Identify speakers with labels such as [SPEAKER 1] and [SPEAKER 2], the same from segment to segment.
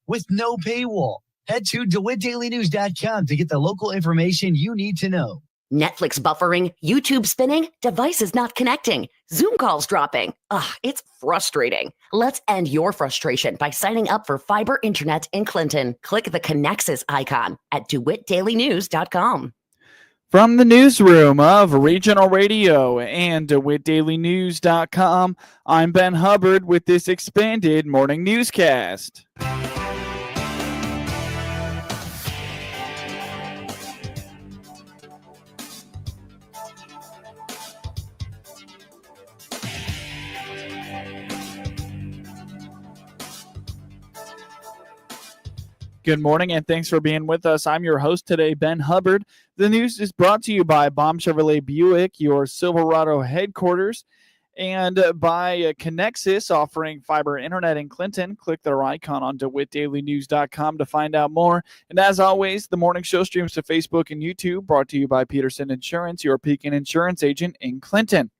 [SPEAKER 1] with no paywall. Head to DeWittDailyNews.com to get the local information you need to know.
[SPEAKER 2] Netflix buffering, YouTube spinning, devices not connecting, Zoom calls dropping. It's frustrating. Let's end your frustration by signing up for fiber internet in Clinton. Click the Connexus icon at DeWittDailyNews.com.
[SPEAKER 3] From the newsroom of Regional Radio and DeWittDailyNews.com, I'm Ben Hubbard with this expanded morning newscast. Good morning, and thanks for being with us. I'm your host today, Ben Hubbard. The news is brought to you by Baum Chevrolet Buick, your Silverado headquarters, and by Connexus, offering fiber internet in Clinton. Click their icon on DeWittDailyNews.com to find out more. And as always, the morning show streams to Facebook and YouTube, brought to you by Peterson Insurance, your Pekin Insurance agent in Clinton.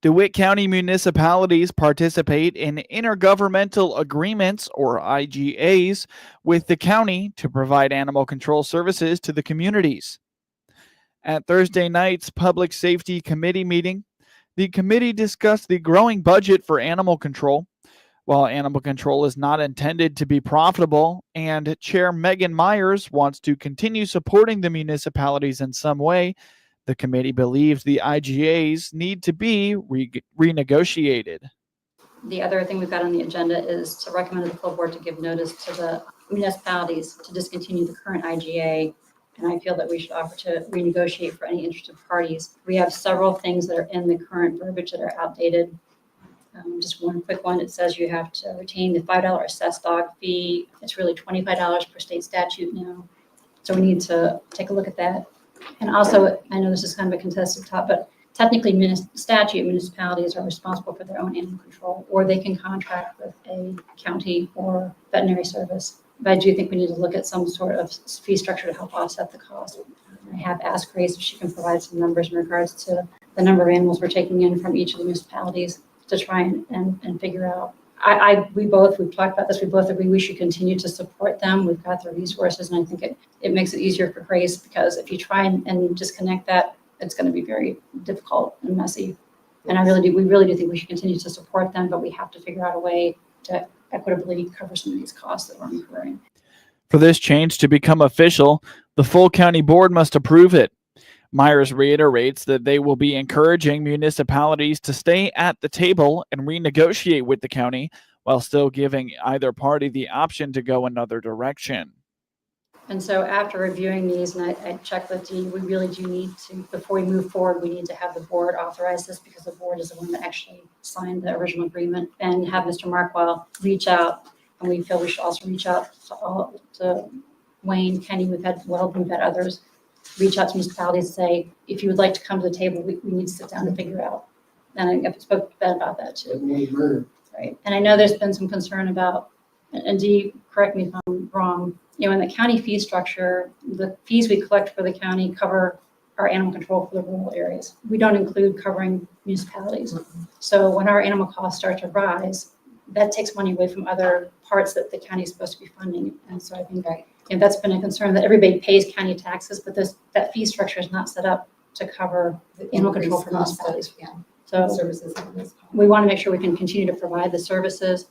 [SPEAKER 3] DeWitt County municipalities participate in intergovernmental agreements, or IGAs, with the county to provide animal control services to the communities. At Thursday night's Public Safety Committee meeting, the committee discussed the growing budget for animal control. While animal control is not intended to be profitable, and Chair Megan Myers wants to continue supporting the municipalities in some way, the committee believes the IGAs need to be renegotiated.
[SPEAKER 4] The other thing we've got on the agenda is to recommend to the full board to give notice to the municipalities to discontinue the current IGA. And I feel that we should offer to renegotiate for any interested parties. We have several things that are in the current verbiage that are outdated. Just one quick one, it says you have to retain the $5 assessed dog fee. It's really $25 per state statute now. So we need to take a look at that. And also, I know this is kind of a contested topic, but technically municipalities are responsible for their own animal control, or they can contract with a county or veterinary service. But I do think we need to look at some sort of fee structure to help offset the cost. I have asked Grace if she can provide some numbers in regards to the number of animals we're taking in from each of the municipalities to try and figure out. We've talked about this, we both agree we should continue to support them. We've got the resources, and I think it makes it easier for Grace, because if you try and disconnect that, it's going to be very difficult and messy. And we really do think we should continue to support them, but we have to figure out a way to equitably cover some of these costs that we're incurring.
[SPEAKER 3] For this change to become official, the full county board must approve it. Myers reiterates that they will be encouraging municipalities to stay at the table and renegotiate with the county, while still giving either party the option to go another direction.
[SPEAKER 4] And so after reviewing these, and I checked with Dean, we really do need to, before we move forward, we need to have the board authorize this, because the board is the one that actually signed the original agreement, and have Mr. Markwell reach out. And we feel we should also reach out to Wayne, Kenny, we've had others, reach out to municipalities and say, if you would like to come to the table, we need to sit down and figure out. And I spoke to Ben about that too. Right. And I know there's been some concern about, and Dee, correct me if I'm wrong, in the county fee structure, the fees we collect for the county cover our animal control for the rural areas. We don't include covering municipalities. Mm-hmm. So when our animal costs start to rise, that takes money away from other parts that the county is supposed to be funding. And so I think that's been a concern, that everybody pays county taxes, but that fee structure is not set up to cover the animal control for municipalities. Yeah. So services. We want to make sure we can continue to provide the services.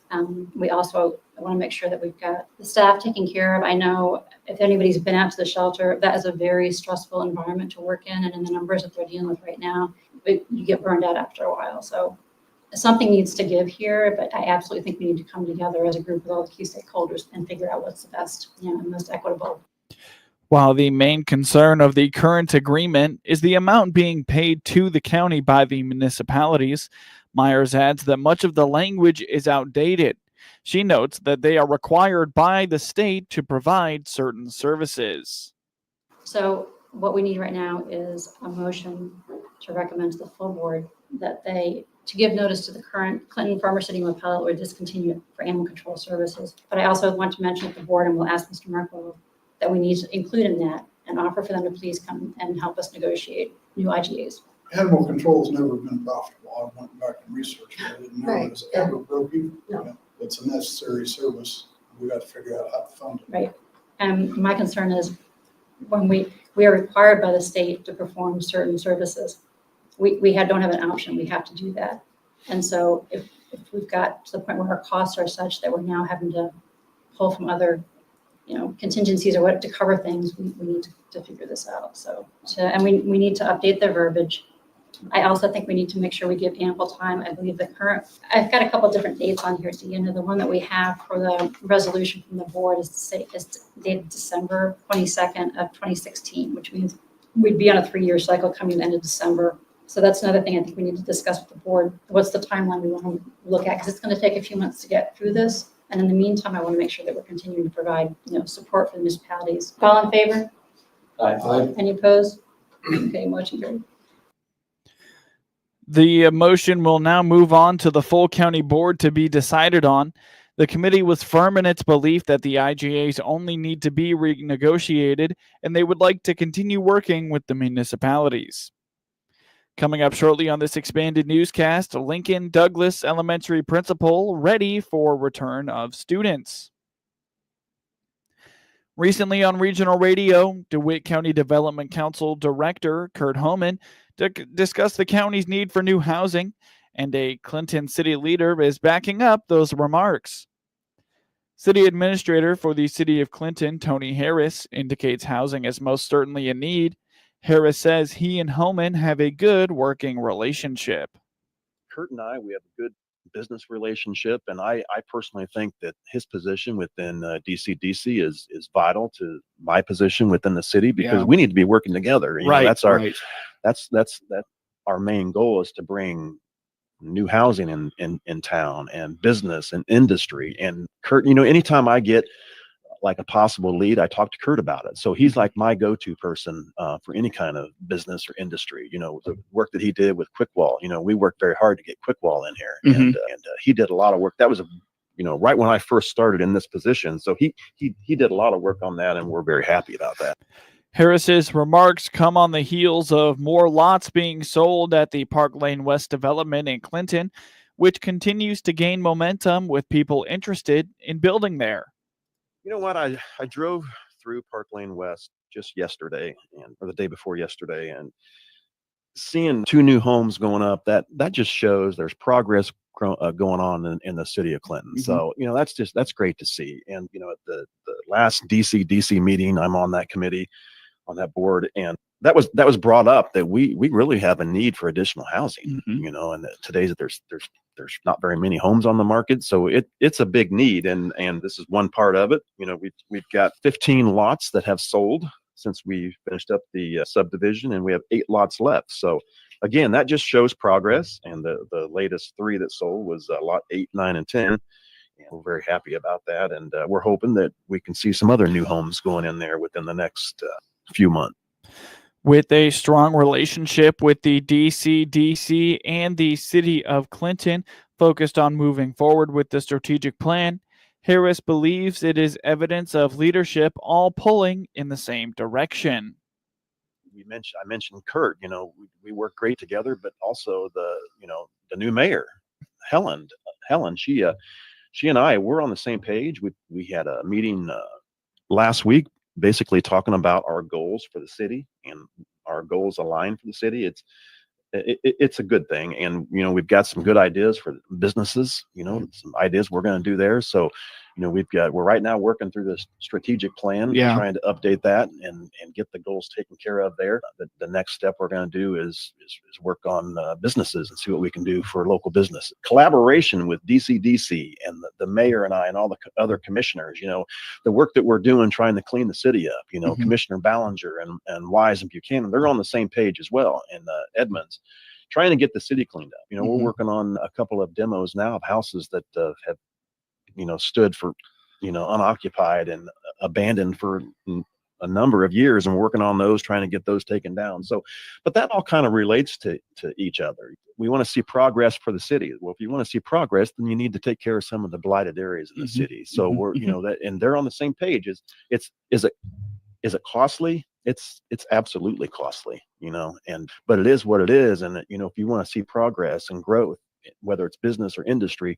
[SPEAKER 4] We also want to make sure that we've got the staff taken care of. I know if anybody's been out to the shelter, that is a very stressful environment to work in, and in the numbers that they're dealing with right now, you get burned out after a while. So something needs to give here, but I absolutely think we need to come together as a group with all the key stakeholders and figure out what's the best, and most equitable.
[SPEAKER 3] While the main concern of the current agreement is the amount being paid to the county by the municipalities, Myers adds that much of the language is outdated. She notes that they are required by the state to provide certain services.
[SPEAKER 4] So what we need right now is a motion to recommend to the full board that to give notice to the current Clinton Farmer City Appellate or discontinue it for animal control services. But I also want to mention to the board, and we'll ask Mr. Marco, that we need to include in that and offer for them to please come and help us negotiate new IGAs.
[SPEAKER 5] Animal control has never been profitable. I went back and researched it. I didn't know it was ever broke even.
[SPEAKER 6] No.
[SPEAKER 5] it's a necessary service. We got to figure out how to fund it.
[SPEAKER 4] Right. And my concern is when we are required by the state to perform certain services, we don't have an option. We have to do that. And so if we've got to the point where our costs are such that we're now having to pull from other, contingencies or what to cover things, we need to figure this out. And we need to update the verbiage. I also think we need to make sure we give ample time. I believe I've got a couple of different dates on here. The one that we have for the resolution from the board is dated December 22nd of 2016, which means we'd be on a 3-year cycle coming the end of December. So that's another thing I think we need to discuss with the board. What's the timeline we want to look at? Because it's going to take a few months to get through this. And in the meantime, I want to make sure that we're continuing to provide, support for the municipalities. All in favor?
[SPEAKER 6] Aye.
[SPEAKER 4] Any opposed? Okay, motion carried.
[SPEAKER 3] The motion will now move on to the full county board to be decided on. The committee was firm in its belief that the IGAs only need to be renegotiated, and they would like to continue working with the municipalities. Coming up shortly on this expanded newscast, Lincoln Douglas Elementary Principal ready for return of students. Recently on regional radio, DeWitt County Development Council Director Kurt Homan discussed the county's need for new housing, and a Clinton city leader is backing up those remarks. City Administrator for the City of Clinton, Tony Harris, indicates housing is most certainly a need. Harris says he and Homan have a good working relationship.
[SPEAKER 6] Kurt and I, we have a good business relationship, and I personally think that his position within DCDC is vital to my position within the city, because we need to be working together. You know, that's our main goal, is to bring new housing in town, and business and industry. And Kurt, anytime I get like a possible lead, I talk to Kurt about it. So he's like my go-to person for any kind of business or industry. The work that he did with Quickwall, we worked very hard to get Quickwall in here, and he did a lot of work. That was right when I first started in this position. So he did a lot of work on that, and we're very happy about that.
[SPEAKER 3] Harris's remarks come on the heels of more lots being sold at the Park Lane West development in Clinton, which continues to gain momentum with people interested in building there.
[SPEAKER 6] You know what? I drove through Park Lane West just yesterday, or the day before yesterday, and seeing 2 new homes going up, that just shows there's progress going on in the city of Clinton. So, that's great to see. And, at the last DC meeting, I'm on that committee, on that board, and that was brought up that we really have a need for additional housing, and today's there's not very many homes on the market. So it's a big need. And this is one part of it. We've got 15 lots that have sold since we finished up the subdivision, and we have 8 lots left. So again, that just shows progress. And the latest 3 that sold was lot 8, 9, and 10. And we're very happy about that. And we're hoping that we can see some other new homes going in there within the next few months.
[SPEAKER 3] With a strong relationship with the DCDC and the City of Clinton focused on moving forward with the strategic plan, Harris believes it is evidence of leadership all pulling in the same direction.
[SPEAKER 6] I mentioned Kurt. We work great together, but also the new mayor, Helen. She and I, we're on the same page. We had a meeting last week, basically talking about our goals for the city, and our goals align for the city. It's a good thing. And, we've got some good ideas for businesses, some ideas we're going to do there. So, we're right now working through this strategic plan, trying to update that and get the goals taken care of there. The next step we're going to do is work on businesses and see what we can do for local business. Collaboration with DCDC and the mayor and I and all the other commissioners, the work that we're doing, trying to clean the city up, Commissioner Ballinger and Wise and Buchanan, they're on the same page as well. And Edmonds, trying to get the city cleaned up. We're working on a couple of demos now of houses that have stood for, unoccupied and abandoned for a number of years, and we're working on those, trying to get those taken down. So, but that all kind of relates to each other. We want to see progress for the city. Well, if you want to see progress, then you need to take care of some of the blighted areas in the city. So we're, and they're on the same page. Is it costly? It's absolutely costly, but it is what it is. And, if you want to see progress and growth, whether it's business or industry,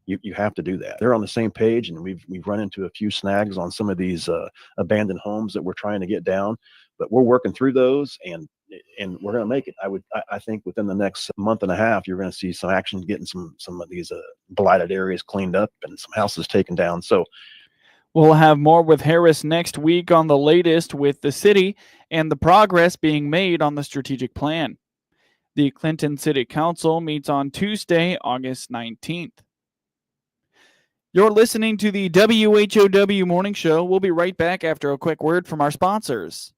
[SPEAKER 6] You have to do that. They're on the same page, and we've run into a few snags on some of these abandoned homes that we're trying to get down, but we're working through those, and we're going to make it. I think within the next month and a half, you're going to see some action getting some of these blighted areas cleaned up and some houses taken down. So
[SPEAKER 3] we'll have more with Harris next week on the latest with the city and the progress being made on the strategic plan. The Clinton City Council meets on Tuesday, August 19th. You're listening to the WHOW Morning Show. We'll be right back after a quick word from our sponsors.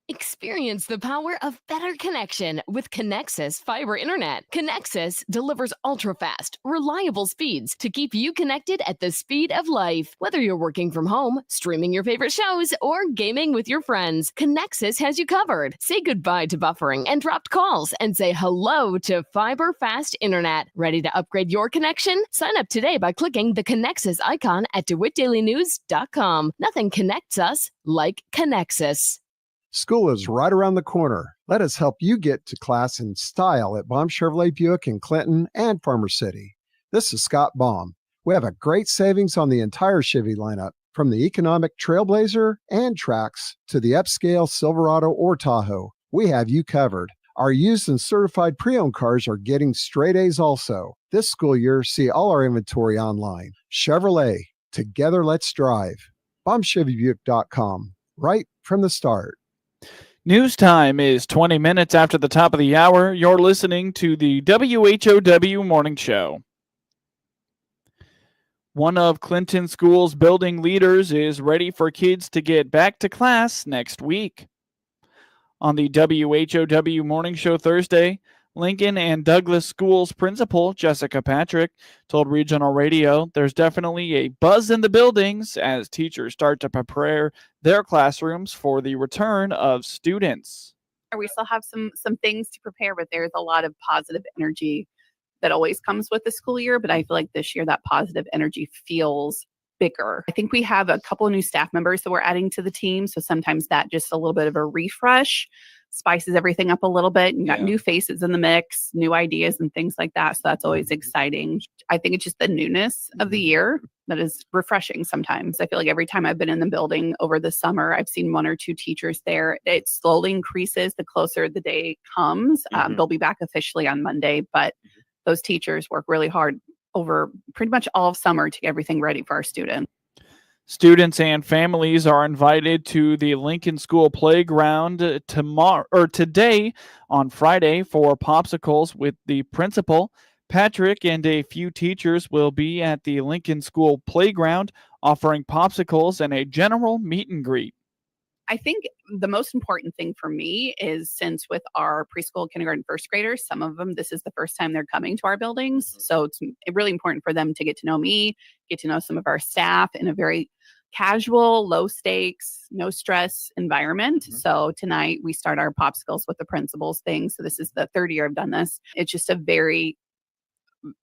[SPEAKER 7] Experience the power of better connection with Connexus Fiber Internet. Connexus delivers ultra-fast, reliable speeds to keep you connected at the speed of life. Whether you're working from home, streaming your favorite shows, or gaming with your friends, Connexus has you covered. Say goodbye to buffering and dropped calls and say hello to fiber fast internet. Ready to upgrade your connection? Sign up today by clicking the Connexus icon at DeWittDailyNews.com. Nothing connects us like Connexus.
[SPEAKER 8] School is right around the corner. Let us help you get to class in style at Baum Chevrolet Buick in Clinton and Farmer City. This is Scott Baum. We have a great savings on the entire Chevy lineup, from the economic Trailblazer and Trax to the upscale Silverado or Tahoe. We have you covered. Our used and certified pre-owned cars are getting straight A's also. This school year, see all our inventory online. Chevrolet, together let's drive. BaumChevyBuick.com, right from the start.
[SPEAKER 3] News time is 20 minutes after the top of the hour. You're listening to the WHOW Morning Show. One of Clinton School's building leaders is ready for kids to get back to class next week. On the WHOW Morning Show Thursday, Lincoln and Douglas Schools principal Jessica Patrick told Regional Radio there's definitely a buzz in the buildings as teachers start to prepare their classrooms for the return of students.
[SPEAKER 9] We still have some things to prepare, but there's a lot of positive energy that always comes with the school year. But I feel like this year that positive energy feels bigger. I think we have a couple of new staff members that we're adding to the team. So sometimes that just a little bit of a refresh spices everything up a little bit. You got new faces in the mix, new ideas and things like that. So that's always exciting. I think it's just the newness of the year that is refreshing sometimes. I feel like every time I've been in the building over the summer, I've seen one or two teachers there. It slowly increases the closer the day comes. They'll be back officially on Monday, but those teachers work really hard over pretty much all of summer to get everything ready for our students.
[SPEAKER 3] Students and families are invited to the Lincoln School playground today on Friday for popsicles with the principal. Patrick and a few teachers will be at the Lincoln School playground offering popsicles and a general meet and greet.
[SPEAKER 9] I think the most important thing for me is, since with our preschool, kindergarten, first graders, some of them, this is the first time they're coming to our buildings. So it's really important for them to get to know me, get to know some of our staff in a very casual, low stakes, no stress environment. So tonight we start our popsicles with the principals thing. So this is the third year I've done this. It's just a very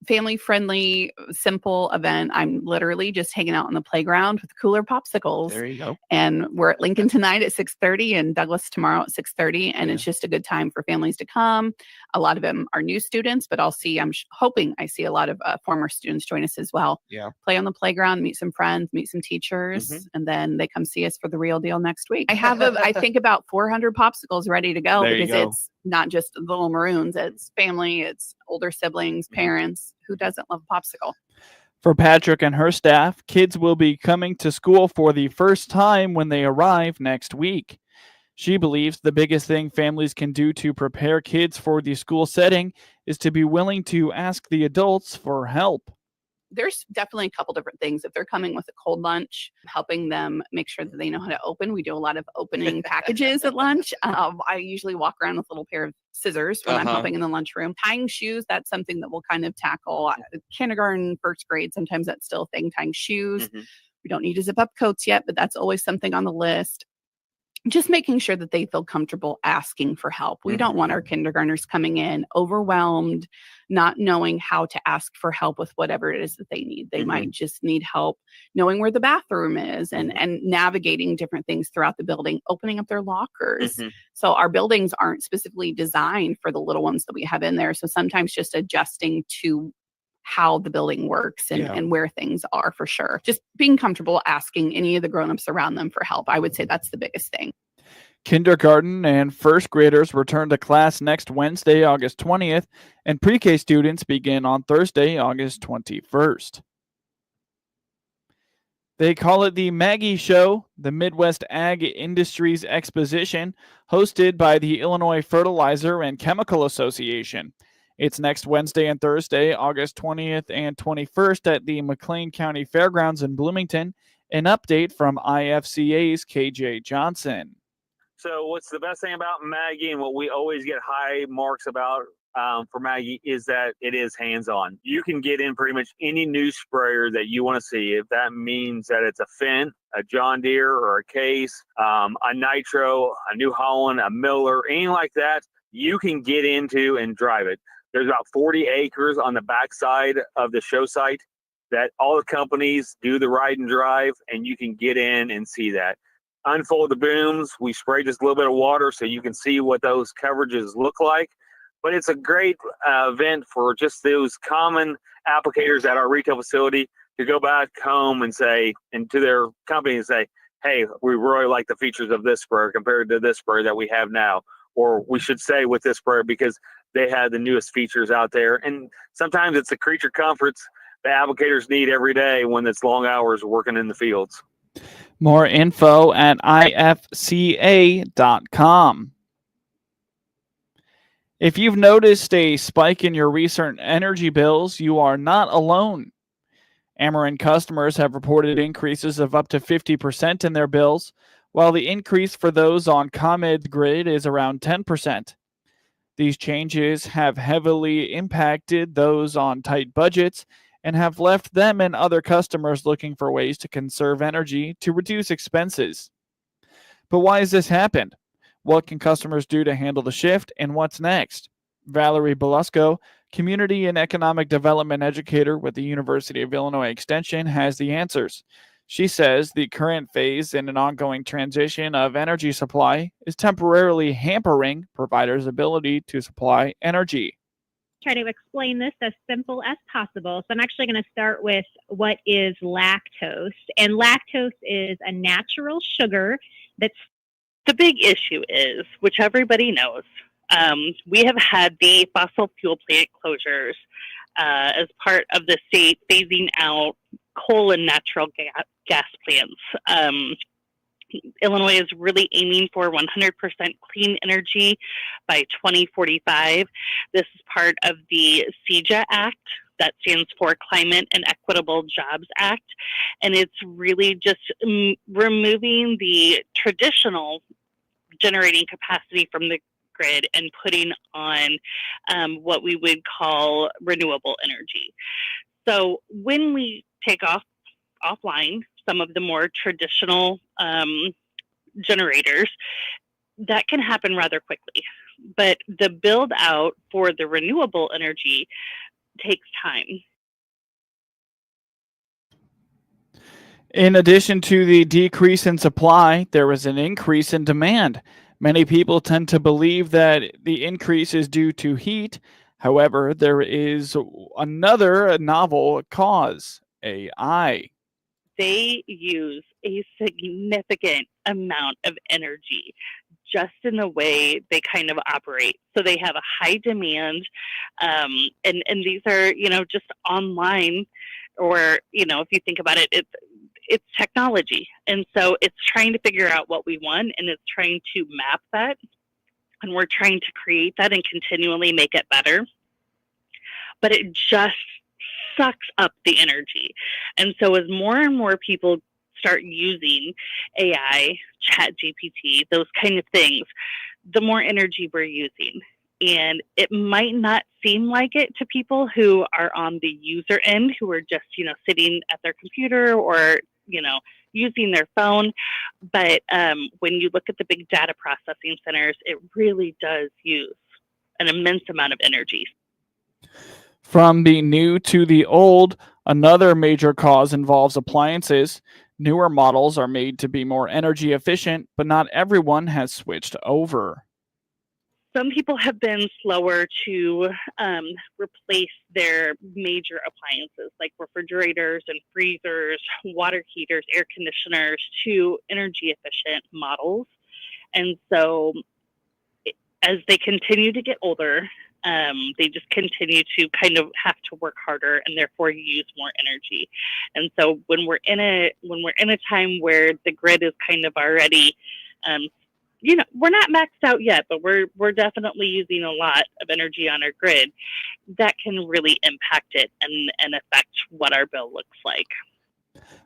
[SPEAKER 9] family-friendly, simple event. I'm literally just hanging out on the playground with cooler popsicles.
[SPEAKER 10] There you go.
[SPEAKER 9] And we're at Lincoln tonight at 6:30 and Douglas tomorrow at 6:30. And it's just a good time for families to come. A lot of them are new students, but I'm hoping I see a lot of former students join us as well.
[SPEAKER 10] Yeah.
[SPEAKER 9] Play on the playground, meet some friends, meet some teachers, and then they come see us for the real deal next week. I think about 400 popsicles ready to go because it's not just the little maroons. It's family, it's older siblings, parents. Who doesn't love a popsicle?
[SPEAKER 3] For Patrick and her staff, kids will be coming to school for the first time when they arrive next week. She believes the biggest thing families can do to prepare kids for the school setting is to be willing to ask the adults for help.
[SPEAKER 9] There's definitely a couple different things. If they're coming with a cold lunch, helping them make sure that they know how to open. We do a lot of opening packages at lunch. I usually walk around with a little pair of scissors when I'm helping in the lunchroom. Tying shoes, that's something that we'll kind of tackle. Kindergarten, first grade, sometimes that's still a thing, tying shoes. We don't need to zip up coats yet, but that's always something on the list. Just making sure that they feel comfortable asking for help. We don't want our kindergartners coming in overwhelmed, not knowing how to ask for help with whatever it is that they need. They might just need help knowing where the bathroom is and navigating different things throughout the building, opening up their lockers. So our buildings aren't specifically designed for the little ones that we have in there. So sometimes just adjusting to how the building works and,
[SPEAKER 3] Yeah.
[SPEAKER 9] and where things are for sure. Just being comfortable asking any of the grownups around them for help. I would say that's the biggest thing.
[SPEAKER 3] Kindergarten and first graders return to class next Wednesday, August 20th, and pre-K students begin on Thursday, August 21st. They call it the Maggie Show, the Midwest Ag Industries Exposition, hosted by the Illinois Fertilizer and Chemical Association. It's next Wednesday and Thursday, August 20th and 21st at the McLean County Fairgrounds in Bloomington. An update from IFCA's KJ Johnson.
[SPEAKER 10] So what's the best thing about Maggie and what we always get high marks about for Maggie is that it is hands-on. You can get in pretty much any new sprayer that you want to see. If that means that it's a Finn, a John Deere, or a Case, a Nitro, a New Holland, a Miller, anything like that, you can get into and drive it. There's about 40 acres on the backside of the show site that all the companies do the ride and drive, and you can get in and see that. Unfold the booms. We spray just a little bit of water so you can see what those coverages look like. But it's a great event for just those common applicators at our retail facility to go back home and say, and to their company and say, hey, we really like the features of this sprayer compared to this sprayer that we have now. Or we should say with this sprayer because they have the newest features out there. And sometimes it's the creature comforts the applicators need every day when it's long hours working in the fields.
[SPEAKER 3] More info at ifca.com. If you've noticed a spike in your recent energy bills, you are not alone. Ameren customers have reported increases of up to 50% in their bills, while the increase for those on ComEd grid is around 10%. These changes have heavily impacted those on tight budgets and have left them and other customers looking for ways to conserve energy to reduce expenses. But why has this happened? What can customers do to handle the shift, and what's next? Valerie Belusco, Community and Economic Development Educator with the University of Illinois Extension, has the answers. She says the current phase in an ongoing transition of energy supply is temporarily hampering providers' ability to supply energy.
[SPEAKER 11] Try to explain this as simple as possible. So I'm actually going to start with what is lactose. And lactose is a natural sugar that's...
[SPEAKER 12] The big issue is, which everybody knows, we have had the fossil fuel plant closures as part of the state phasing out coal and natural gas plants. Illinois is really aiming for 100% clean energy by 2045. This is part of the CEJA Act, that stands for Climate and Equitable Jobs Act, and it's really just removing the traditional generating capacity from the grid and putting on what we would call renewable energy. So when we take offline some of the more traditional generators, that can happen rather quickly. But the build out for the renewable energy takes time.
[SPEAKER 3] In addition to the decrease in supply, there is an increase in demand. Many people tend to believe that the increase is due to heat. However, there is another novel cause, AI.
[SPEAKER 12] They use a significant amount of energy just in the way they kind of operate. So they have a high demand, and these are, just online, or, if you think about it, it's technology. And so it's trying to figure out what we want, and it's trying to map that. And we're trying to create that and continually make it better. But it just sucks up the energy. And so as more and more people start using AI, ChatGPT, those kind of things, the more energy we're using. And it might not seem like it to people who are on the user end, who are just, sitting at their computer or, using their phone. But when you look at the big data processing centers, it really does use an immense amount of energy.
[SPEAKER 3] From the new to the old, another major cause involves appliances. Newer models are made to be more energy efficient, but not everyone has switched over.
[SPEAKER 12] some people have been slower to replace their major appliances like refrigerators and freezers, water heaters, air conditioners to energy efficient models. And so as they continue to get older, they just continue to kind of have to work harder and therefore use more energy. And so when we're in a time where the grid is kind of already, we're not maxed out yet, but we're definitely using a lot of energy on our grid, that can really impact it and affect what our bill looks like.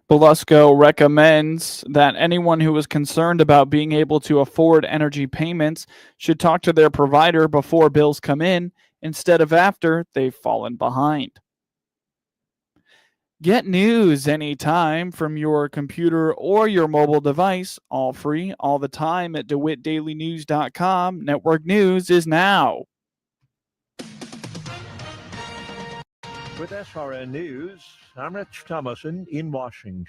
[SPEAKER 3] Belusco recommends that anyone who is concerned about being able to afford energy payments should talk to their provider before bills come in instead of after they've fallen behind. Get news anytime from your computer or your mobile device, all free, all the time at DeWittDailyNews.com. Network News is now.
[SPEAKER 13] With SRN News, I'm Rich Thomason in Washington.